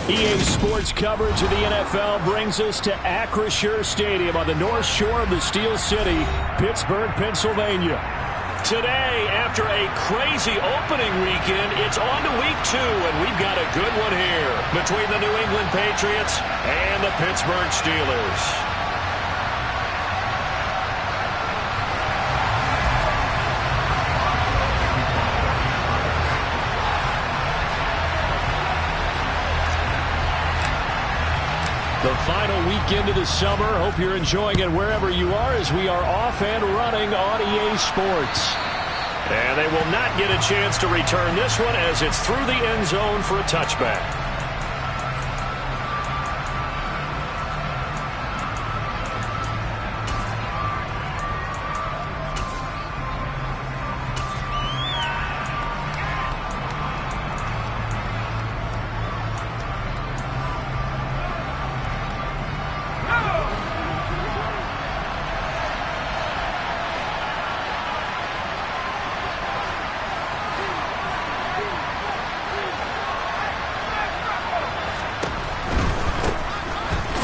EA Sports coverage of the NFL brings us to Acrisure Stadium on the north shore of the Steel City, Pittsburgh, Pennsylvania. Today, after a crazy opening weekend, it's on to week 2, and we've got a good one here between the New England Patriots and the Pittsburgh Steelers. The final weekend of the summer. Hope you're enjoying it wherever you are as we are off and running on EA Sports. And they will not get a chance to return this one as it's through the end zone for a touchback.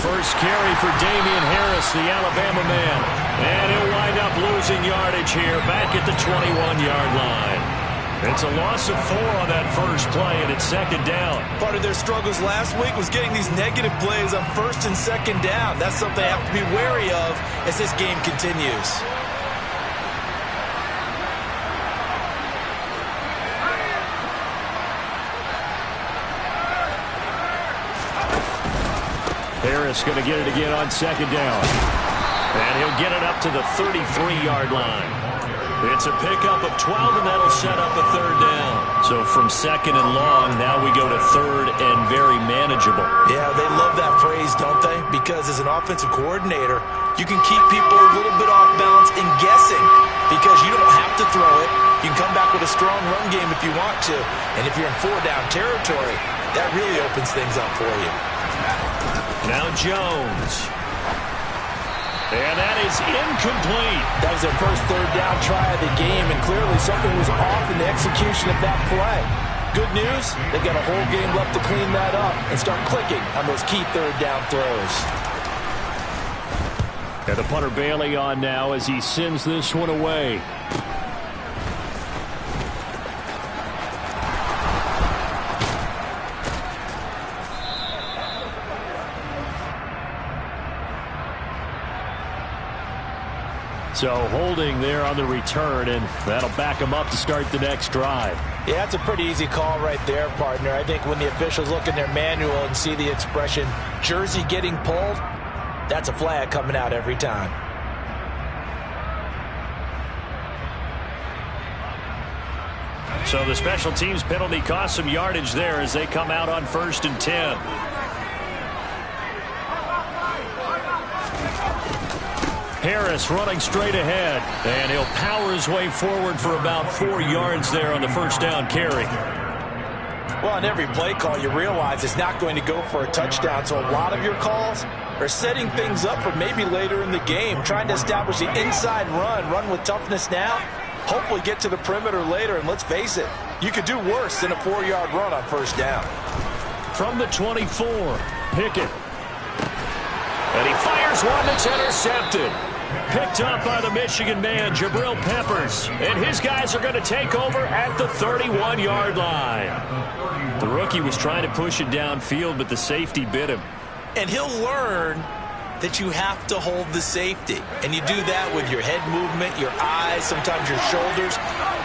First carry for Damian Harris, the Alabama man. And he'll wind up losing yardage here back at the 21-yard line. It's a loss of 4 on that first play, and it's second down. Part of their struggles last week was getting these negative plays on first and second down. That's something they have to be wary of as this game continues. Harris going to get it again on second down. And he'll get it up to the 33-yard line. It's a pickup of 12, and that'll set up a third down. So from second and long, now we go to third and very manageable. Yeah, they love that phrase, don't they? Because as an offensive coordinator, you can keep people a little bit off balance and guessing because you don't have to throw it. You can come back with a strong run game if you want to. And if you're in 4-down territory, that really opens things up for you. Now Jones. And that is incomplete. That was their first third down try of the game, and clearly something was off in the execution of that play. Good news, they've got a whole game left to clean that up and start clicking on those key third down throws. And the punter Bailey on now as he sends this one away. So holding there on the return, and that'll back them up to start the next drive. Yeah, that's a pretty easy call right there, partner. I think when the officials look in their manual and see the expression, jersey getting pulled, that's a flag coming out every time. So the special teams penalty cost some yardage there as they come out on 1st and 10. Harris running straight ahead, and he'll power his way forward for about 4 yards there on the first down carry. Well, on every play call, you realize it's not going to go for a touchdown, so a lot of your calls are setting things up for maybe later in the game, trying to establish the inside run with toughness now, hopefully get to the perimeter later, and let's face it, you could do worse than a 4-yard run on first down. From the 24, Pickett. And he fires one that's intercepted. Picked up by the Michigan man, Jabril Peppers. And his guys are going to take over at the 31-yard line. The rookie was trying to push it downfield, but the safety bit him. And he'll learn that you have to hold the safety. And you do that with your head movement, your eyes, sometimes your shoulders.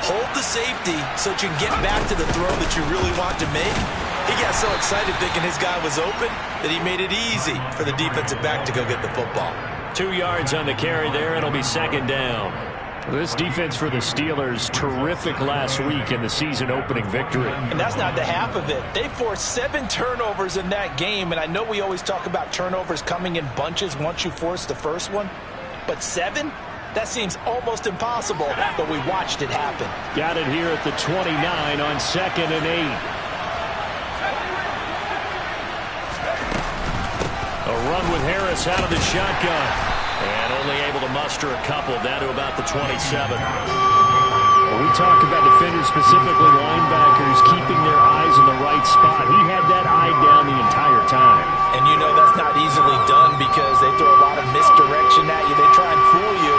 Hold the safety so that you can get back to the throw that you really want to make. He got so excited thinking his guy was open that he made it easy for the defensive back to go get the football. 2 yards on the carry there. It'll be second down. This defense for the Steelers, terrific last week in the season-opening victory. And that's not the half of it. They forced 7 turnovers in that game, and I know we always talk about turnovers coming in bunches once you force the first one, but 7? That seems almost impossible, but we watched it happen. Got it here at the 29 on 2nd and 8. A run with Harris out of the shotgun. And only able to muster a couple down to about the 27. When we talk about defenders, specifically linebackers, keeping their eyes in the right right spot. He had that eye down the entire time. And you know that's not easily done because they throw a lot of misdirection at you. They try and fool you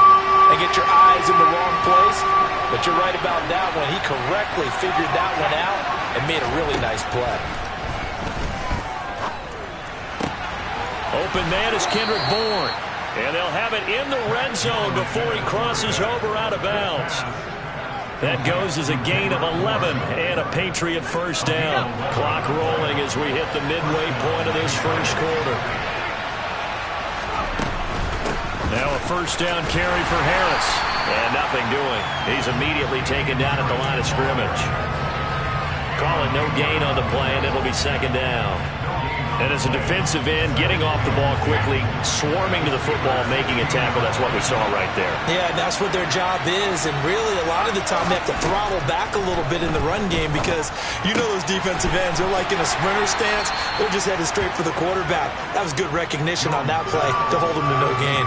and get your eyes in the wrong place. But you're right about that one. He correctly figured that one out and made a really nice play. Open man is Kendrick Bourne. And they'll have it in the red zone before he crosses over out of bounds. That goes as a gain of 11 and a Patriot first down. Clock rolling as we hit the midway point of this first quarter. Now a first down carry for Harris. And nothing doing. He's immediately taken down at the line of scrimmage. Call it no gain on the play, and it'll be second down. And as a defensive end, getting off the ball quickly, swarming to the football, making a tackle, that's what we saw right there. Yeah, that's what their job is. And really, a lot of the time, they have to throttle back a little bit in the run game because you know those defensive ends, they're like in a sprinter stance. They're just headed straight for the quarterback. That was good recognition on that play to hold them to no gain.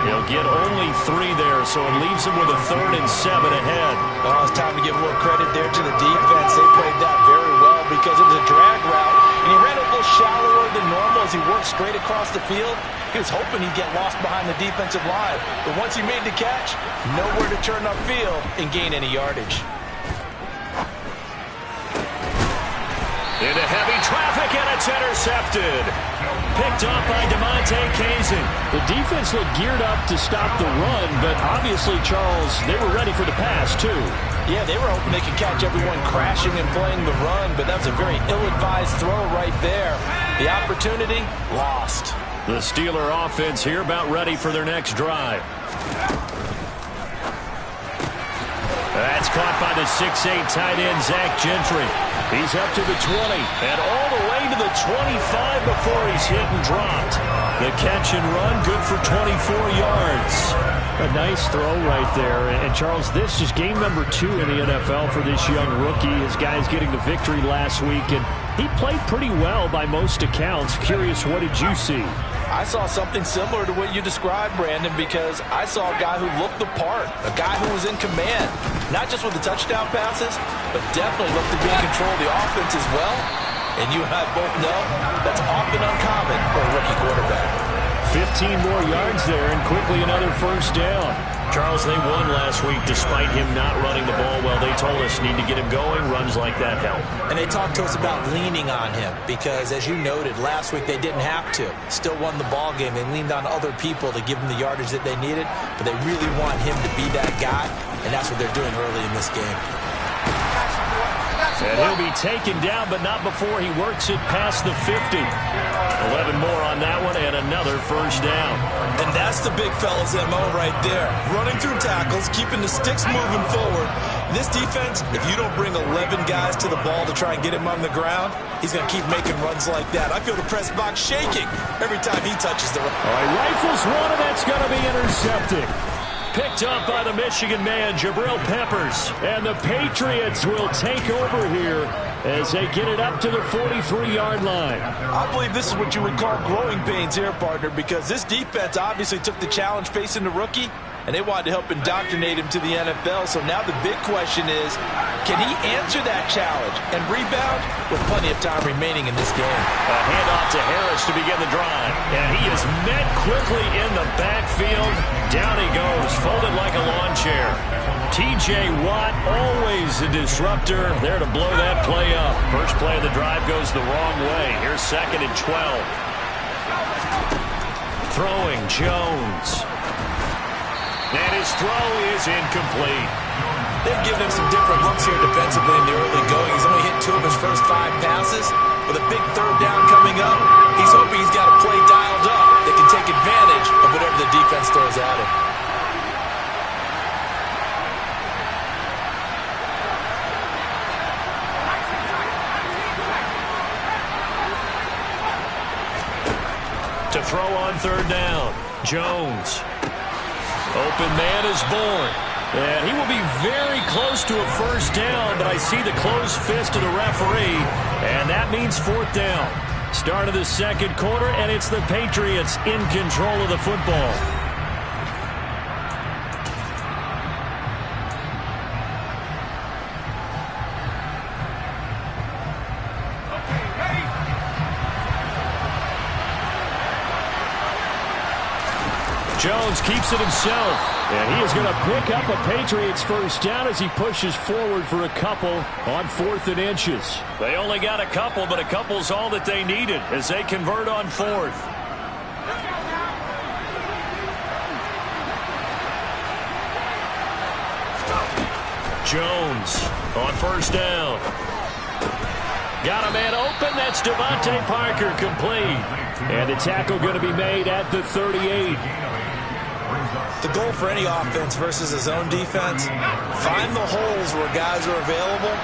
He'll get only 3 there, so it leaves him with a 3rd and 7 ahead. Well, it's time to give a little credit there to the defense. They played that very well because it was a drag route. And he ran a little shallower than normal as he worked straight across the field. He was hoping he'd get lost behind the defensive line. But once he made the catch, nowhere to turn upfield and gain any yardage. Into heavy traffic, and it's intercepted. Picked up by DeMonte Kazin. The defense looked geared up to stop the run, but obviously, Charles, they were ready for the pass, too. Yeah, they were hoping they could catch everyone crashing and playing the run, but that was a very ill-advised throw right there. The opportunity, lost. The Steeler offense here about ready for their next drive. That's caught by the 6'8" tight end, Zach Gentry. He's up to the 20 and all the way to the 25 before he's hit and dropped. The catch and run, good for 24 yards. A nice throw right there. And Charles, this is game number 2 in the NFL for this young rookie. His guys getting the victory last week, and he played pretty well by most accounts. Curious, what did you see? I saw something similar to what you described, Brandon, because I saw a guy who looked the part, a guy who was in command, not just with the touchdown passes, but definitely looked to be in control of the offense as well. And you and I both know that's often uncommon for a rookie quarterback. 15 more yards there, and quickly another first down. Charles, they won last week despite him not running the ball well. They told us need to get him going. Runs like that help. And they talked to us about leaning on him because, as you noted, last week they didn't have to. Still won the ball game. They leaned on other people to give them the yardage that they needed, but they really want him to be that guy, and that's what they're doing early in this game. And he'll be taken down, but not before he works it past the 50. 11 more on that one, and another first down. And that's the big fella's MO right there. Running through tackles, keeping the sticks moving forward. This defense, if you don't bring 11 guys to the ball to try and get him on the ground, he's going to keep making runs like that. I feel the press box shaking every time he touches the... All right, rifles one, and that's going to be intercepted. Picked up by the Michigan man, Jabril Peppers. And the Patriots will take over here as they get it up to the 43-yard line. I believe this is what you would call growing pains here, partner, because this defense obviously took the challenge facing the rookie, and they wanted to help indoctrinate him to the NFL. So now the big question is, can he answer that challenge and rebound with plenty of time remaining in this game? A handoff to Harris to begin the drive. And he is met quickly in the backfield. Down he goes, folded like a lawn chair. T.J. Watt, always a disruptor, there to blow that play up. First play of the drive goes the wrong way. Here's 2nd and 12. Throwing Jones. And his throw is incomplete. They've given him some different looks here defensively in the early going. He's only hit 2 of his first 5 passes. With a big 3rd down coming up, he's hoping he's got a play dialed up that can take advantage of whatever the defense throws at him. To throw on 3rd down, Jones. Open man is Bourne. And he will be very close to a first down, but I see the closed fist of the referee, and that means 4th down. Start of the 2nd quarter, and it's the Patriots in control of the football. Jones keeps it himself. And he is going to pick up a Patriots first down as he pushes forward for a couple on 4th and inches. They only got a couple, but a couple's all that they needed as they convert on 4th. Jones on first down. Got a man open. That's Devontae Parker, complete. And the tackle going to be made at the 38. The goal for any offense versus a zone defense, find the holes where guys are available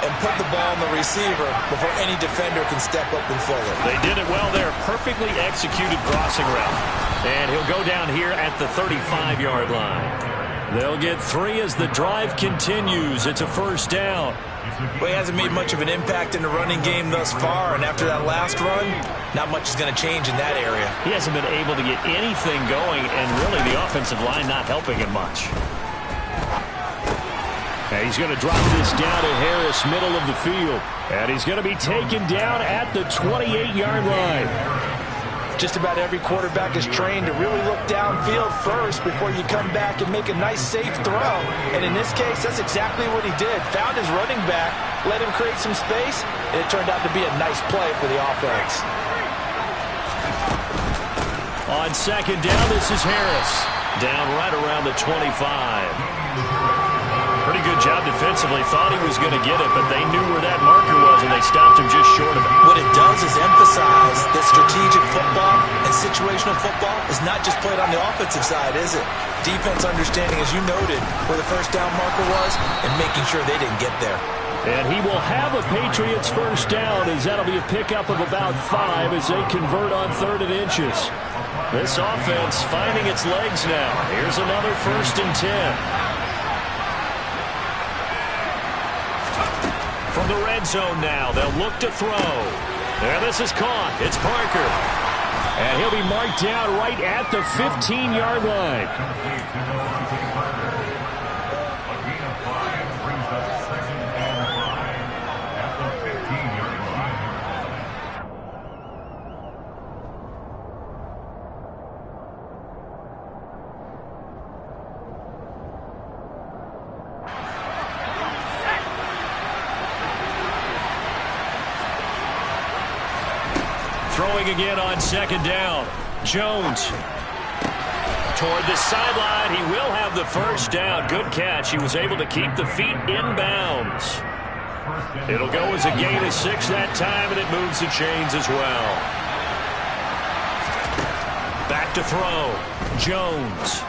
and put the ball on the receiver before any defender can step up and fill it. They did it well there. Perfectly executed crossing route. And he'll go down here at the 35-yard line. They'll get 3 as the drive continues. It's a first down. Well, he hasn't made much of an impact in the running game thus far, and after that last run, not much is going to change in that area. He hasn't been able to get anything going, and really the offensive line not helping him much. And he's going to drop this down to Harris, middle of the field. And he's going to be taken down at the 28-yard line. Just about every quarterback is trained to really look downfield first before you come back and make a nice, safe throw. And in this case, that's exactly what he did. Found his running back, let him create some space, and it turned out to be a nice play for the offense. On second down, this is Harris. Down right around the 25. Pretty good job defensively. Thought he was going to get it, but they knew where that marker was, and they stopped him just short of it. What it does is emphasize that strategic football and situational football is not just played on the offensive side, is it? Defense understanding, as you noted, where the first down marker was and making sure they didn't get there. And he will have a Patriots first down, as that'll be a pickup of about 5 as they convert on 3rd and inches. This offense finding its legs now. Here's another 1st and 10. From the red zone now, they'll look to throw. And this is caught. It's Parker. And he'll be marked down right at the 15-yard line. Throwing again on second down. Jones toward the sideline. He will have the first down. Good catch. He was able to keep the feet in bounds. It'll go as a gain of 6 that time, and it moves the chains as well. Back to throw. Jones.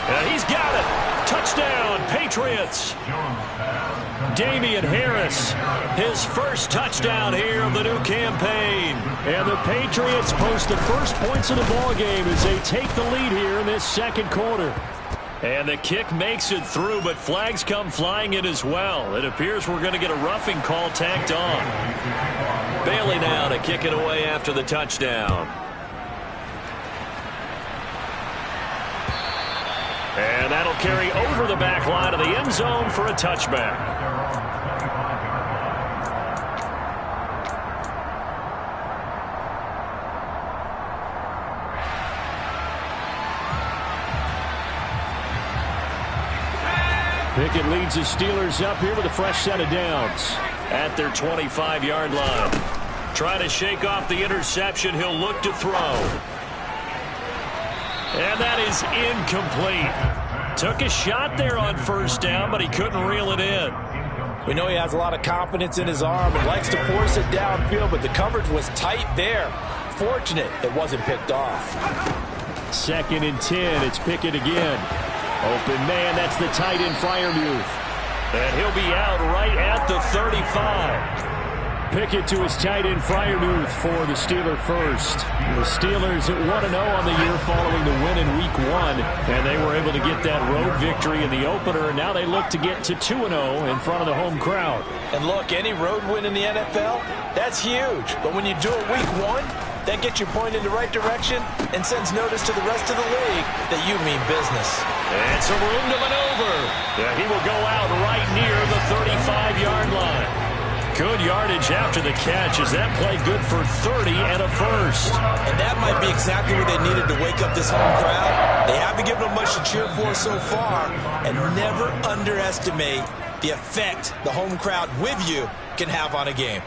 And he's got it. Touchdown, Patriots. Damian Harris, his first touchdown here of the new campaign. And the Patriots post the first points of the ballgame as they take the lead here in this second quarter. And the kick makes it through, but flags come flying in as well. It appears we're going to get a roughing call tacked on. Bailey now to kick it away after the touchdown. And that'll carry over the back line of the end zone for a touchback. Pickett leads the Steelers up here with a fresh set of downs at their 25-yard line. Trying to shake off the interception. He'll look to throw. And that is incomplete. Took a shot there on first down, but he couldn't reel it in. We know he has a lot of confidence in his arm and likes to force it downfield, but the coverage was tight there. Fortunate it wasn't picked off. 2nd and 10. It's Pickett again. Open man, that's the tight end Freiermuth. And he'll be out right at the 35. Pickett to his tight end Freiermuth for the Steeler first. The Steelers at 1-0 on the year following the win in Week 1. And they were able to get that road victory in the opener. And now they look to get to 2-0 in front of the home crowd. And look, any road win in the NFL, that's huge. But when you do it Week 1, that gets you pointed in the right direction and sends notice to the rest of the league that you mean business. And some room to maneuver. Yeah, he will go out right near the 35-yard line. Good yardage after the catch as that play good for 30 and a first. And that might be exactly what they needed to wake up this home crowd. They haven't given them much to cheer for so far. And never underestimate the effect the home crowd with you can have on a game.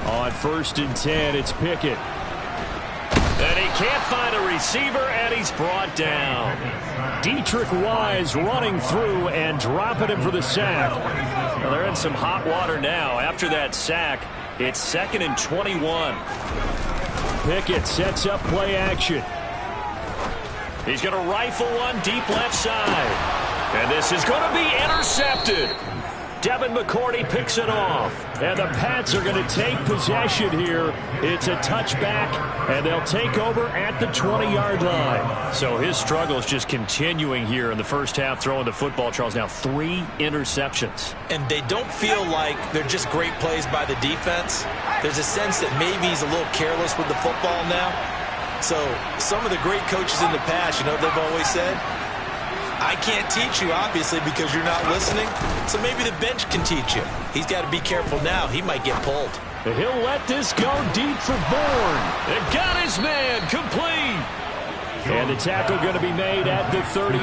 On 1st and 10, it's Pickett. And he can't find a receiver, and he's brought down. Dietrich Wise running through and dropping him for the sack. Well, they're in some hot water now. After that sack, it's 2nd and 21. Pickett sets up play action. He's going to rifle one deep left side. And this is going to be intercepted. Devin McCourty picks it off. And the Pats are going to take possession here. It's a touchback, and they'll take over at the 20-yard line. So his struggle is just continuing here in the first half, throwing the football. Charles, now 3 interceptions. And they don't feel like they're just great plays by the defense. There's a sense that maybe he's a little careless with the football now. So some of the great coaches in the past, you know what they've always said? I can't teach you, obviously, because you're not listening. So maybe the bench can teach you. He's got to be careful now. He might get pulled. He'll let this go deep for Bourne. It got his man complete. And the tackle going to be made at the 38.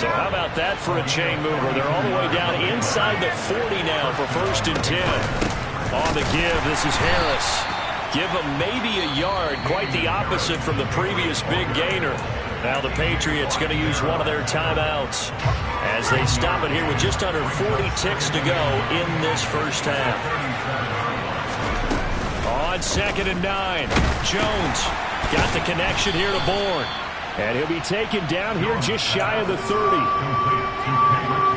So how about that for a chain mover? They're all the way down inside the 40 now for 1st and 10. On the give, this is Harris. Give him maybe a yard. Quite the opposite from the previous big gainer. Now the Patriots going to use one of their timeouts as they stop it here with just under 40 ticks to go in this first half. On 2nd and 9, Jones got the connection here to Bourne. And he'll be taken down here just shy of the 30.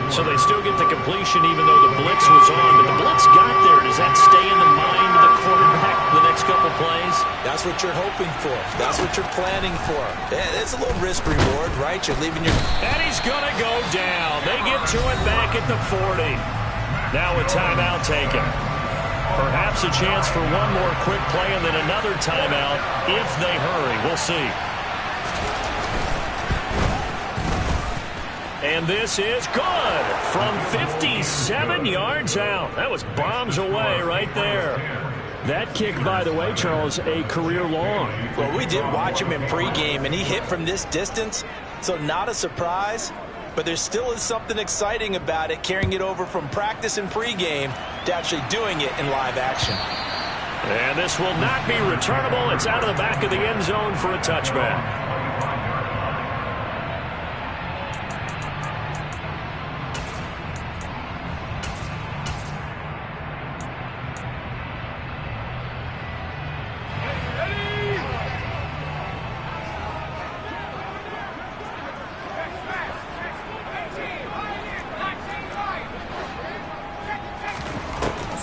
So they still get the completion even though the blitz was on. But the blitz got there. Does that stay in the mind of the quarterback the next couple plays? That's what you're hoping for. That's what you're planning for. It's a little risk reward, right? You're leaving your... And he's going to go down. They get to it back at the 40. Now a timeout taken. Perhaps a chance for one more quick play and then another timeout if they hurry. We'll see. And this is good from 57 yards out. That was bombs away right there. That kick, by the way, Charles, a career long. Well, we did watch him in pregame, and he hit from this distance, so not a surprise. But there still is something exciting about it, carrying it over from practice and pregame to actually doing it in live action. And this will not be returnable. It's out of the back of the end zone for a touchback.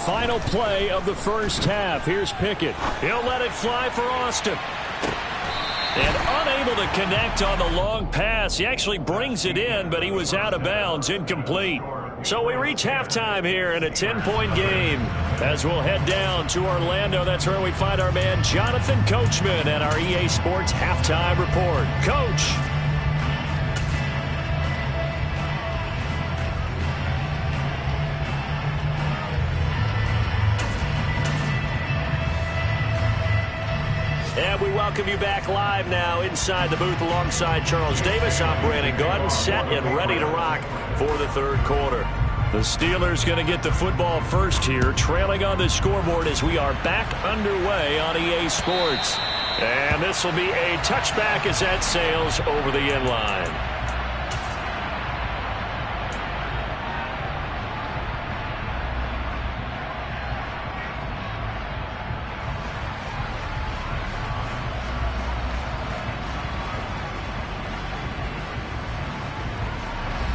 Final play of the first half. Here's Pickett. He'll let it fly for Austin. And unable to connect on the long pass. He actually brings it in, but he was out of bounds, incomplete. So we reach halftime here in a 10-point game. As we'll head down to Orlando, that's where we find our man Jonathan Coachman at our EA Sports Halftime Report. Coach. And we welcome you back live now inside the booth alongside Charles Davis. I'm Brandon Gaudin, set and ready to rock for the third quarter. The Steelers going to get the football first here, trailing on the scoreboard as we are back underway on EA Sports. And this will be a touchback as that sails over the end line.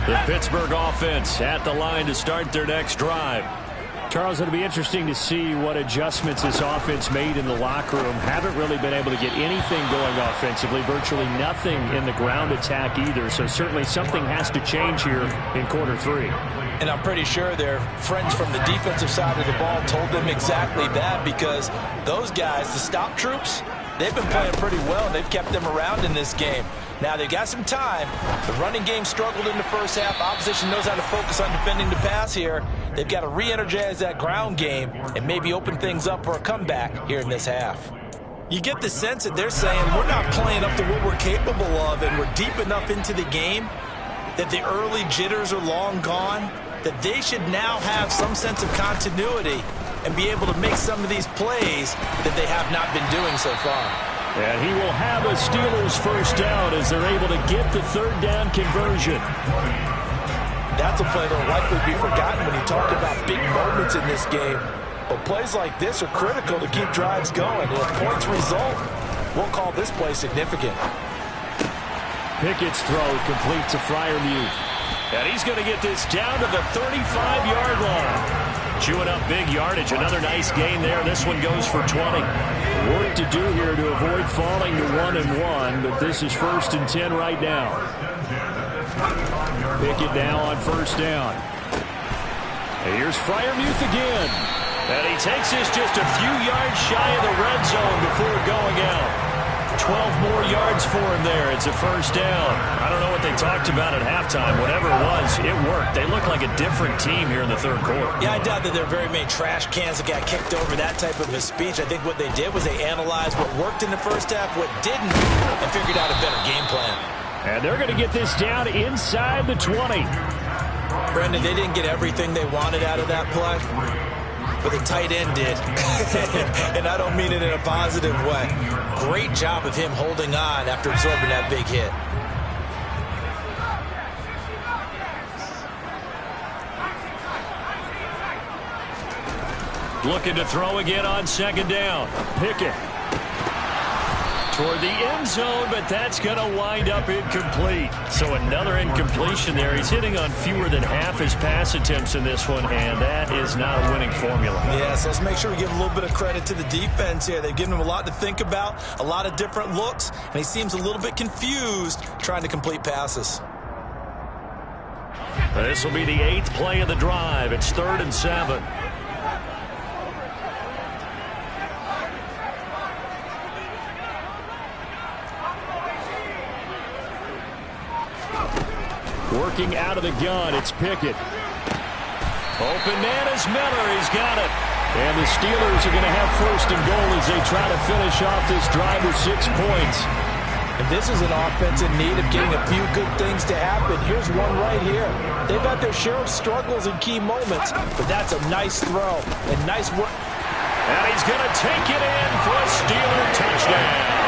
The Pittsburgh offense at the line to start their next drive. Charles, it'll be interesting to see what adjustments this offense made in the locker room. Haven't really been able to get anything going offensively, virtually nothing in the ground attack either. So certainly something has to change here in quarter 3. And I'm pretty sure their friends from the defensive side of the ball told them exactly that, because those guys, the stop troops, they've been playing pretty well. They've kept them around in this game. Now, they've got some time. The running game struggled in the first half. Opposition knows how to focus on defending the pass here. They've got to re-energize that ground game and maybe open things up for a comeback here in this half. You get the sense that they're saying we're not playing up to what we're capable of, and we're deep enough into the game that the early jitters are long gone, that they should now have some sense of continuity and be able to make some of these plays that they have not been doing so far. And he will have a Steelers first down as they're able to get the third down conversion. That's a play that will likely be forgotten when you talk about big moments in this game. But plays like this are critical to keep drives going. And if points result, we'll call this play significant. Pickett's throw complete to Freiermuth. And he's going to get this down to the 35-yard line. Chewing up big yardage. Another nice gain there. This one goes for 20. Work to do here to avoid falling to 1-1, but this is 1st and 10 right now. Pickett now on first down. And here's Freiermuth again. And he takes this just a few yards shy of the red zone before going out. 12 more yards for him there. It's a first down. I don't know what they talked about at halftime. Whatever it was, it worked. They look like a different team here in the third quarter. Yeah, I doubt that there are very many trash cans that got kicked over that type of a speech. I think what they did was they analyzed what worked in the first half, what didn't, and figured out a better game plan. And they're going to get this down inside the 20. Brendan, they didn't get everything they wanted out of that play, but the tight end did. And I don't mean it in a positive way. Great job of him holding on after absorbing that big hit. Looking to throw again on second down. Pickett toward the end zone, but that's going to wind up incomplete. So another incompletion there. He's hitting on fewer than half his pass attempts in this one, and that is not a winning formula. Yeah, so let's make sure we give a little bit of credit to the defense here. They've given him a lot to think about, a lot of different looks, and he seems a little bit confused trying to complete passes. This will be the 8th play of the drive. It's 3rd and 7. Working out of the gun, it's Pickett. Open man is Miller. He's got it. And the Steelers are going to have 1st and goal as they try to finish off this drive with 6 points. And this is an offense in need of getting a few good things to happen. Here's one right here. They've had their share of struggles in key moments, but that's a nice throw and nice work. And he's going to take it in for a Steeler touchdown.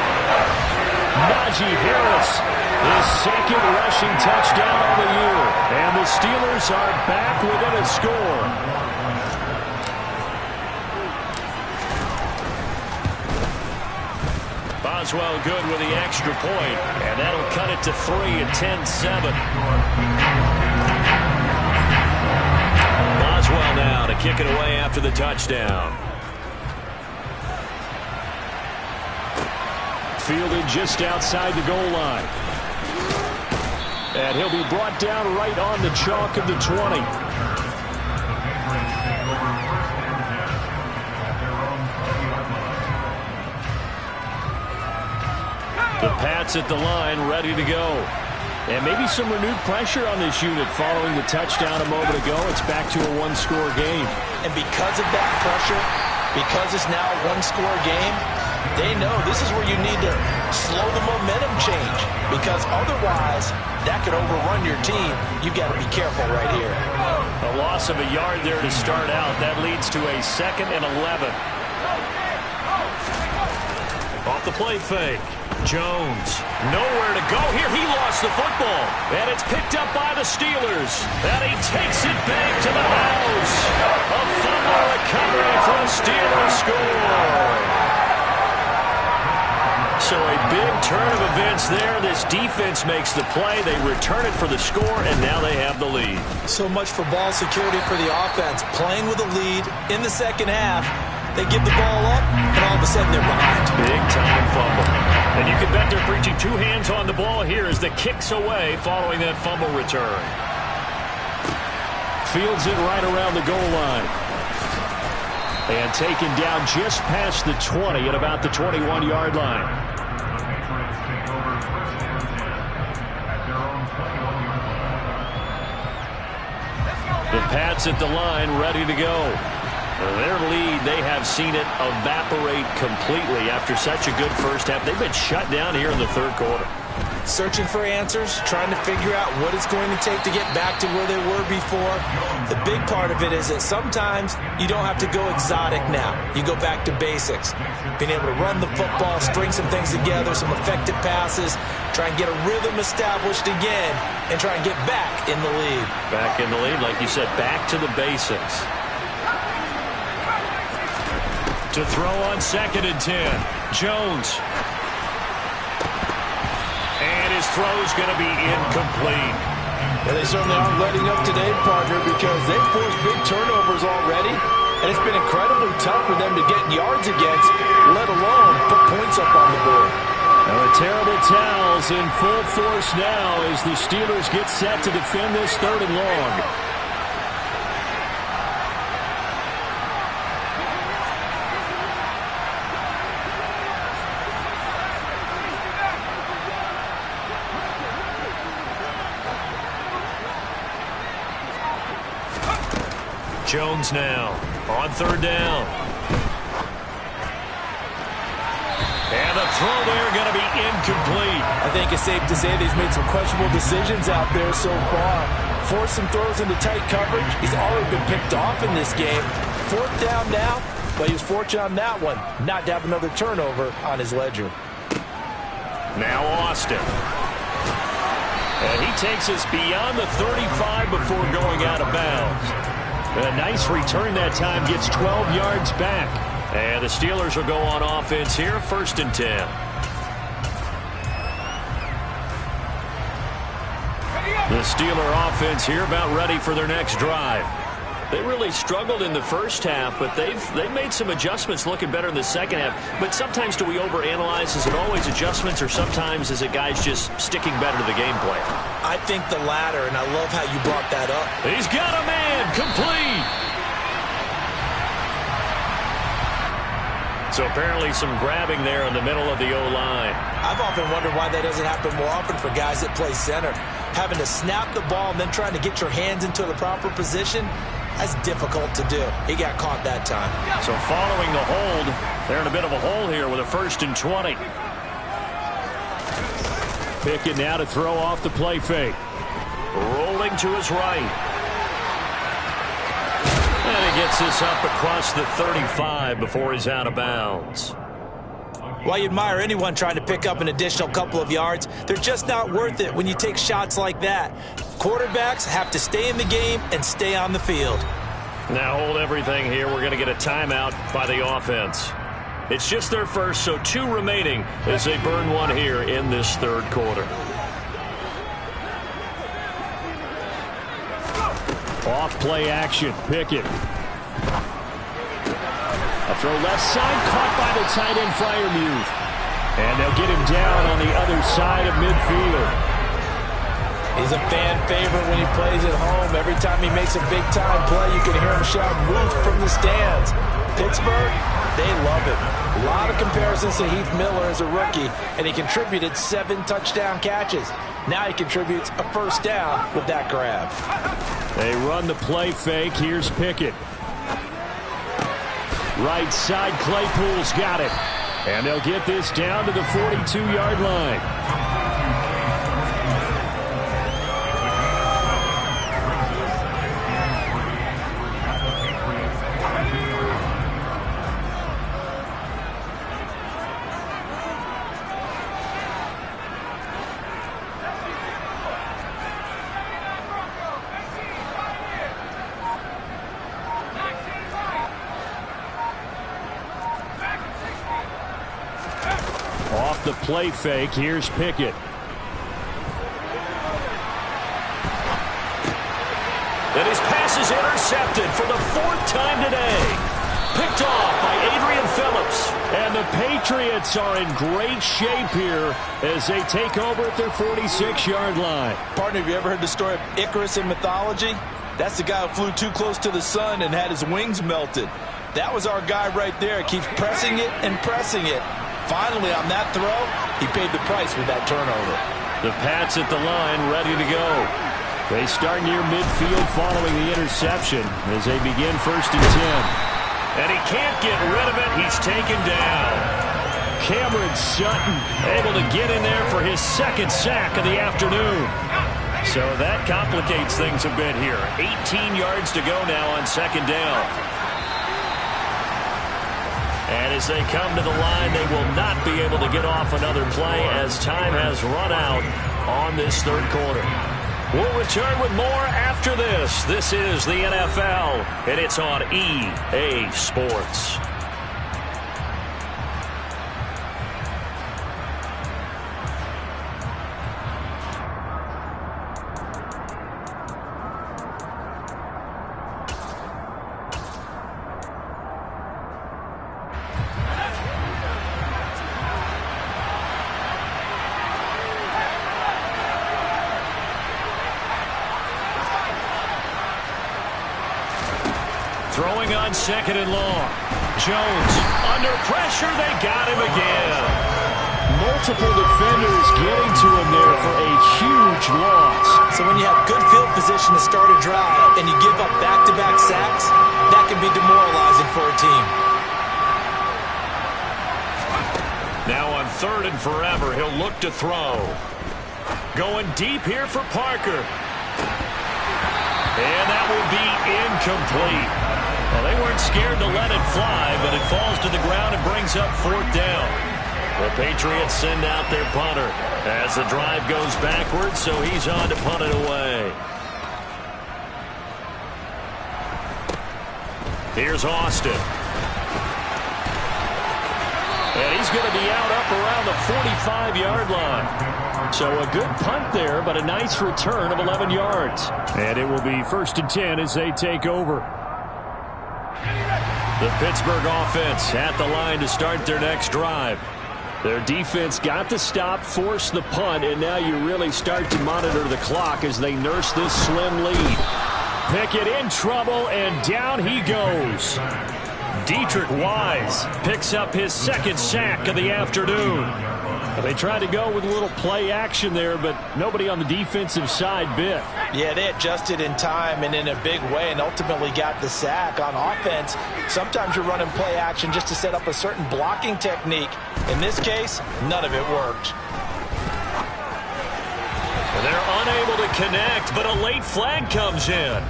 Najee Harris, his 2nd rushing touchdown on the year. And the Steelers are back within a score. Boswell good with the extra point, and that'll cut it to 3 at 10-7. Boswell now to kick it away after the touchdown. Fielded just outside the goal line. And he'll be brought down right on the chalk of the 20. The Pats at the line, ready to go. And maybe some renewed pressure on this unit following the touchdown a moment ago. It's back to a 1-score game. And because of that pressure, because it's now a 1-score game, they know this is where you need to slow the momentum change, because otherwise that could overrun your team. You've got to be careful right here. A loss of a yard there to start out. That leads to a 2nd and 11. Off the play fake. Jones, nowhere to go here. He lost the football, and it's picked up by the Steelers. And he takes it back to the house. A fumble recovery for a Steelers score. So a big turn of events there. This defense makes the play. They return it for the score, and now they have the lead. So much for ball security for the offense. Playing with a lead in the second half. They give the ball up, and all of a sudden they're behind. Big-time fumble. And you can bet they're preaching two hands on the ball here as the kick's away following that fumble return. Fields it right around the goal line. And taken down just past the 20 at about the 21-yard line. The Pats at the line, ready to go. Their lead, they have seen it evaporate completely after such a good first half. They've been shut down here in the third quarter. Searching for answers, trying to figure out what it's going to take to get back to where they were before. The big part of it is that sometimes you don't have to go exotic now. You go back to basics. Being able to run the football, string some things together, some effective passes, try and get a rhythm established again, and try and get back in the lead. Back in the lead, like you said, back to the basics. To throw on 2nd and 10. Jones. And his throw's going to be incomplete. And they certainly aren't letting up today, partner, because they've forced big turnovers already. And it's been incredibly tough for them to get yards against, let alone put points up on the board. Now the terrible towels in full force now as the Steelers get set to defend this 3rd and long. Jones now on 3rd down. And the throw there going to be incomplete. I think it's safe to say that he's made some questionable decisions out there so far. Forced some throws into tight coverage. He's already been picked off in this game. 4th down now, but he was fortunate on that one not to have another turnover on his ledger. Now Austin. And he takes us beyond the 35 before going out of bounds. A nice return that time, gets 12 yards back. And the Steelers will go on offense here, 1st and 10. The Steeler offense here about ready for their next drive. They really struggled in the first half, but they've made some adjustments looking better in the second half. But sometimes do we overanalyze? Is it always adjustments, or sometimes is it guys just sticking better to the game plan? I think the latter, and I love how you brought that up. He's got a man, complete. So apparently some grabbing there in the middle of the O-line. I've often wondered why that doesn't happen more often for guys that play center. Having to snap the ball and then trying to get your hands into the proper position, that's difficult to do. He got caught that time. So following the hold, they're in a bit of a hole here with a 1st and 20. Pickett now to throw off the play fake. Rolling to his right. And he gets this up across the 35 before he's out of bounds. While you admire anyone trying to pick up an additional couple of yards, they're just not worth it when you take shots like that. Quarterbacks have to stay in the game and stay on the field. Now hold everything here. We're going to get a timeout by the offense. It's just their first, so 2 remaining as they burn one here in this 3rd quarter. Off play action, Pickett. A throw left side, caught by the tight end Freiermuth. And they'll get him down on the other side of midfield. He's a fan favorite when he plays at home. Every time he makes a big-time play, you can hear him shout, "Move" from the stands. Pittsburgh, they love it. A lot of comparisons to Heath Miller as a rookie, and he contributed 7 touchdown catches. Now he contributes a 1st down with that grab. They run the play fake. Here's Pickett. Right side, Claypool's got it. And they'll get this down to the 42-yard line. the play fake. Here's Pickett. And his pass is intercepted for the 4th time today. Picked off by Adrian Phillips. And the Patriots are in great shape here as they take over at their 46-yard line. Partner, have you ever heard the story of Icarus in mythology? That's the guy who flew too close to the sun and had his wings melted. That was our guy right there. Keeps pressing it and pressing it. Finally, on that throw, he paid the price with that turnover. The Pats at the line, ready to go. They start near midfield following the interception as they begin 1st and 10. And he can't get rid of it. He's taken down. Cameron Sutton able to get in there for his 2nd sack of the afternoon. So that complicates things a bit here. 18 yards to go now on 2nd down. And as they come to the line, they will not be able to get off another play as time has run out on this 3rd quarter. We'll return with more after this. This is the NFL, and it's on EA Sports. Throwing on 2nd and long. Jones under pressure. They got him again. Multiple defenders getting to him there for a huge loss. So when you have good field position to start a drive and you give up back-to-back sacks, that can be demoralizing for a team. Now on 3rd and forever, he'll look to throw. Going deep here for Parker. And that will be incomplete. Well, they weren't scared to let it fly, but it falls to the ground and brings up 4th down. The Patriots send out their punter as the drive goes backwards, so he's on to punt it away. Here's Austin. And he's going to be out up around the 45-yard line. So a good punt there, but a nice return of 11 yards. And it will be 1st and 10 as they take over. The Pittsburgh offense at the line to start their next drive. Their defense got the stop, forced the punt, and now you really start to monitor the clock as they nurse this slim lead. Pickett in trouble, and down he goes. Dietrich Wise picks up his 2nd sack of the afternoon. They tried to go with a little play action there, but nobody on the defensive side bit. Yeah, they adjusted in time and in a big way and ultimately got the sack. On offense, sometimes you're running play action just to set up a certain blocking technique. In this case, none of it worked. They're unable to connect, but a late flag comes in.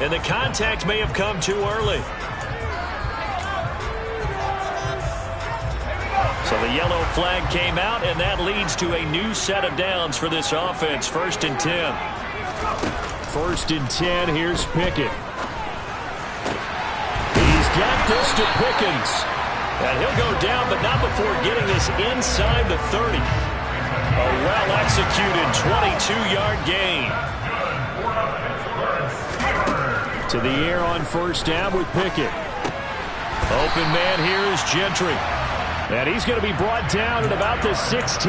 And the contact may have come too early. So the yellow flag came out, and that leads to a new set of downs for this offense. 1st and 10. 1st and 10, here's Pickett. He's got this to Pickens. And he'll go down, but not before getting this inside the 30. A well-executed 22-yard gain. To the air on 1st down with Pickett. Open man here is Gentry. And he's going to be brought down at about the 16.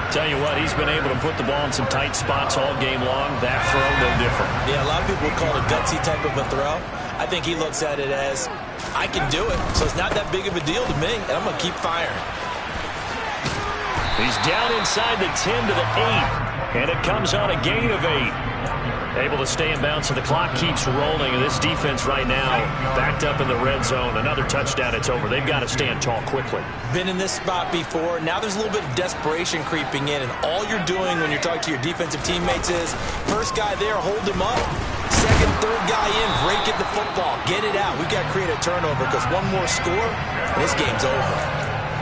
Tell you what, he's been able to put the ball in some tight spots all game long. That throw, no different. Yeah, a lot of people would call it a gutsy type of a throw. I think he looks at it as, I can do it, so it's not that big of a deal to me, and I'm going to keep firing. He's down inside the 10 to the 8, and it comes on a gain of 8. Able to stay in bounds, so the clock keeps rolling. And this defense right now backed up in the red zone. Another touchdown, it's over. They've got to stand tall quickly. Been in this spot before. Now there's a little bit of desperation creeping in, and all you're doing when you're talking to your defensive teammates is, first guy there, hold him up. Second, third guy in, break at the football. Get it out. We've got to create a turnover because one more score, and this game's over.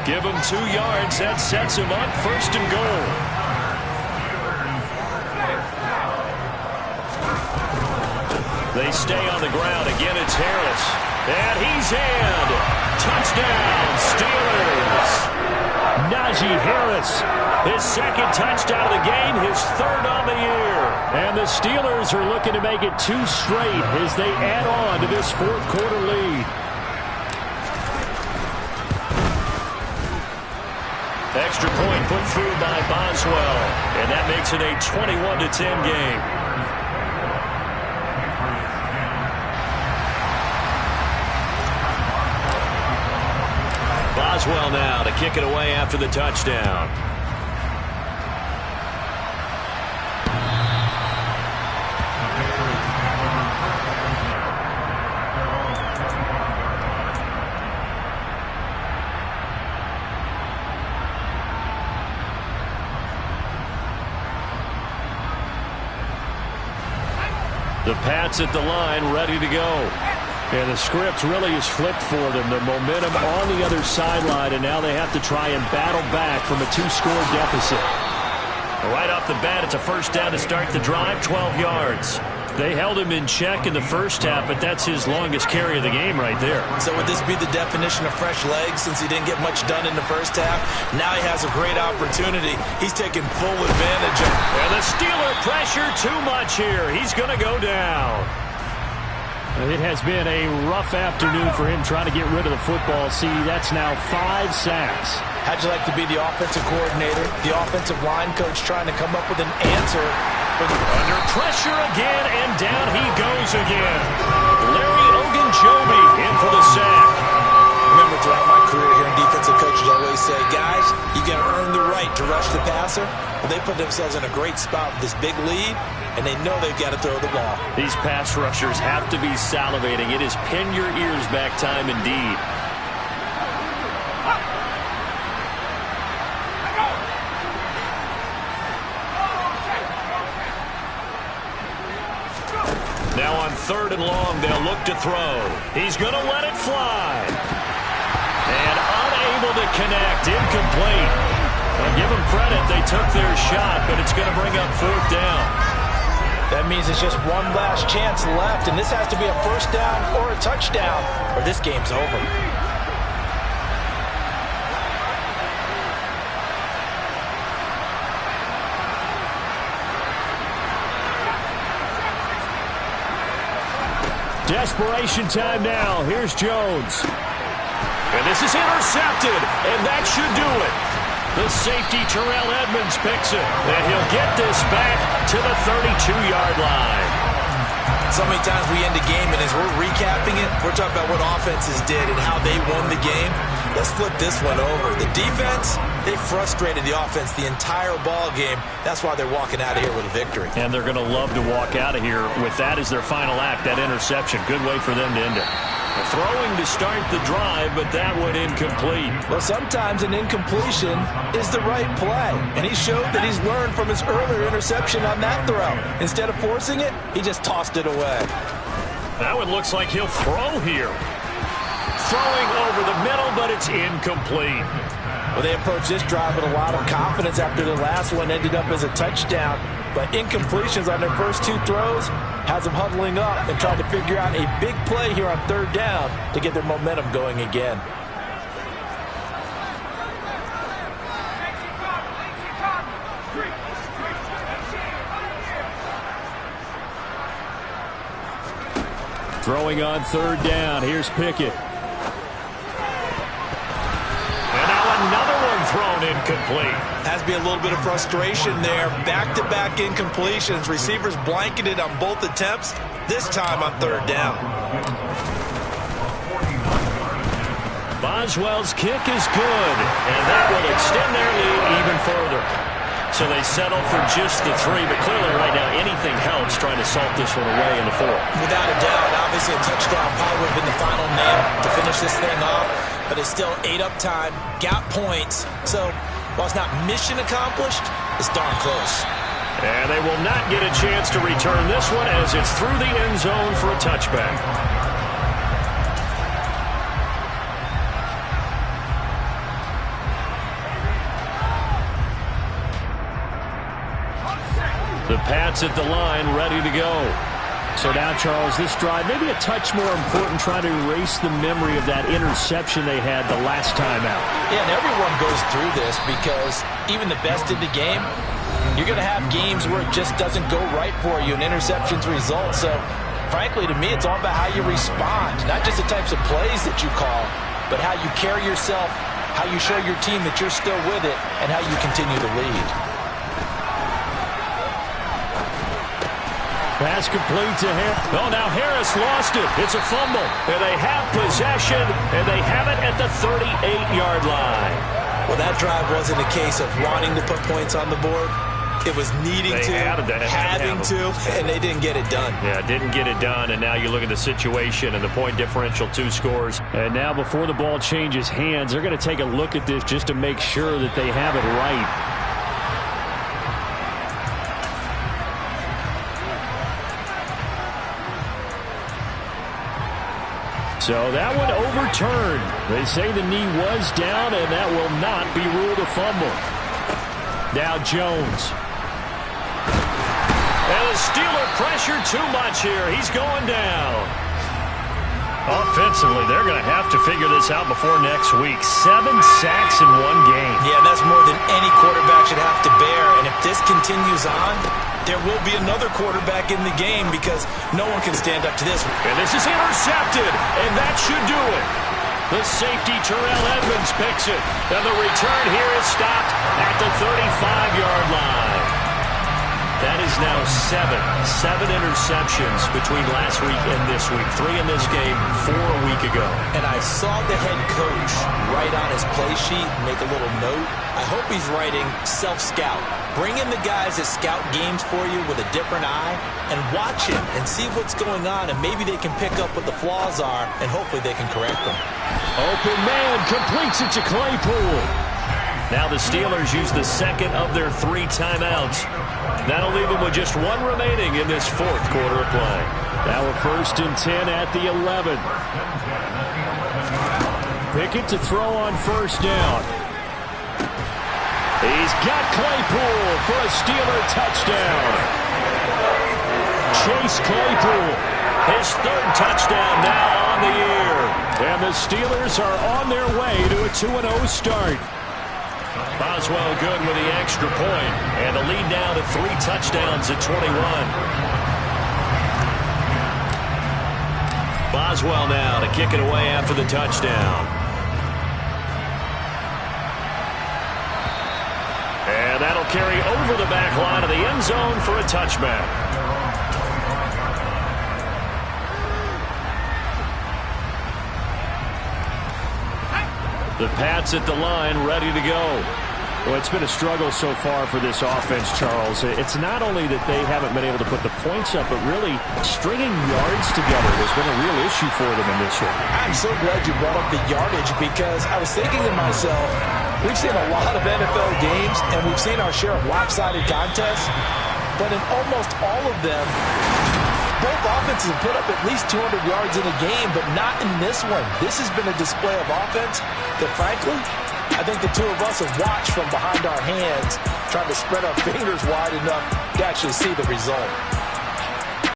Give him 2 yards. That sets him up 1st and goal. They stay on the ground. Again, it's Harris. And he's in. Touchdown, Steelers. Not Najee Harris, his second touchdown of the game, his third on the year. And the Steelers are looking to make it 2 straight as they add on to this fourth quarter lead. Extra point put through by Boswell, and that makes it a 21-10 game. Boswell now to kick it away after the touchdown. The Pats at the line, ready to go. And the script really is flipped for them. The momentum on the other sideline, and now they have to try and battle back from a 2-score deficit. Right off the bat, it's a first down to start the drive, 12 yards. They held him in check in the first half, but that's his longest carry of the game right there. So would this be the definition of fresh legs since he didn't get much done in the first half? Now he has a great opportunity. He's taking full advantage of it. And the Steeler pressure too much here. He's going to go down. It has been a rough afternoon for him trying to get rid of the football. See, that's now 5 sacks. How'd you like to be the offensive coordinator, the offensive line coach trying to come up with an answer? Under pressure again, and down he goes again. Larry Ogunjobi in for the sack. Remember, throughout my career here in defensive coaches always say, guys, you got to earn the right to rush the passer. Well, they put themselves in a great spot with this big lead, and they know they've got to throw the ball. These pass rushers have to be salivating. It is pin your ears back time indeed. Now on 3rd and long, they'll look to throw. He's going to let it fly. And unable to connect, incomplete. Well, give them credit, they took their shot, but it's going to bring up 4th down. That means it's just one last chance left, and this has to be a first down or a touchdown, or this game's over. Desperation time now. Here's Jones. And this is intercepted, and that should do it. The safety, Terrell Edmonds, picks it, and he'll get this back to the 32-yard line. So many times we end the game, and as we're recapping it, we're talking about what offenses did and how they won the game. Let's flip this one over. The defense, they frustrated the offense the entire ball game. That's why they're walking out of here with a victory. And they're going to love to walk out of here with that as their final act, that interception. Good way for them to end it. Throwing to start the drive, but that one incomplete. Well, sometimes an incompletion is the right play, and he showed that he's learned from his earlier interception on that throw. Instead of forcing it, he just tossed it away. That one looks like he'll throw here. Throwing over the middle, but it's incomplete. Well, they approached this drive with a lot of confidence after the last one ended up as a touchdown. But incompletions on their first 2 throws has them huddling up and trying to figure out a big play here on 3rd down to get their momentum going again. Throwing on 3rd down. Here's Pickett. And now another one thrown incomplete. Has to be a little bit of frustration there. Back-to-back incompletions. Receivers blanketed on both attempts, this time on 3rd down. Boswell's kick is good, and that will extend their lead even further. So they settle for just the 3, but clearly right now anything helps trying to salt this one away in the 4th. Without a doubt, obviously a touchdown probably would have been the final nail to finish this thing off, but it's still 8 up time, got points, so while it's not mission accomplished, it's darn close. And they will not get a chance to return this one as it's through the end zone for a touchback. The Pats at the line, ready to go. So now, Charles, this drive, maybe a touch more important, trying to erase the memory of that interception they had the last time out. Yeah, and everyone goes through this because even the best in the game, you're going to have games where it just doesn't go right for you, and interceptions result. So, frankly, to me, it's all about how you respond, not just the types of plays that you call, but how you carry yourself, how you show your team that you're still with it, and how you continue to lead. Pass complete to Harris. Oh, now Harris lost it. It's a fumble. And they have possession, and they have it at the 38-yard line. Well, that drive wasn't a case of wanting to put points on the board. It was needing to, having to, and they didn't get it done. Yeah, didn't get it done, and now you look at the situation and the point differential, 2 scores. And now before the ball changes hands, they're going to take a look at this just to make sure that they have it right. So that one overturned. They say the knee was down, and that will not be ruled a fumble. Now Jones. And the Steeler pressure too much here. He's going down. Offensively, they're going to have to figure this out before next week. 7 sacks in one game. Yeah, that's more than any quarterback should have to bear. And if this continues on, there will be another quarterback in the game because no one can stand up to this. And this is intercepted, and that should do it. The safety, Terrell Edmonds, picks it. And the return here is stopped at the 35-yard line. That is now 7 interceptions between last week and this week. 3 in this game, 4 a week ago. And I saw the head coach write on his play sheet, make a little note. I hope he's writing self-scout. Bring in the guys that scout games for you with a different eye and watch him and see what's going on, and maybe they can pick up what the flaws are, and hopefully they can correct them. Open man completes it to Claypool. Now the Steelers use the second of their 3 timeouts. That'll leave them with just 1 remaining in this 4th quarter of play. Now a 1st and 10 at the 11. Pickett to throw on 1st down. He's got Claypool for a Steeler touchdown. Chase Claypool, his 3rd touchdown now on the year. And the Steelers are on their way to a 2-0 start. Boswell good with the extra point, and the lead now to 3 touchdowns at 21. Boswell now to kick it away after the touchdown. And that'll carry over the back line of the end zone for a touchback. The Pats at the line, ready to go. Well, it's been a struggle so far for this offense, Charles. It's not only that they haven't been able to put the points up, but really stringing yards together has been a real issue for them in this one. I'm so glad you brought up the yardage because I was thinking to myself, we've seen a lot of NFL games, and we've seen our share of lopsided contests, but in almost all of them, both offenses have put up at least 200 yards in a game, but not in this one. This has been a display of offense that, frankly, I think the 2 of us have watched from behind our hands, trying to spread our fingers wide enough to actually see the result.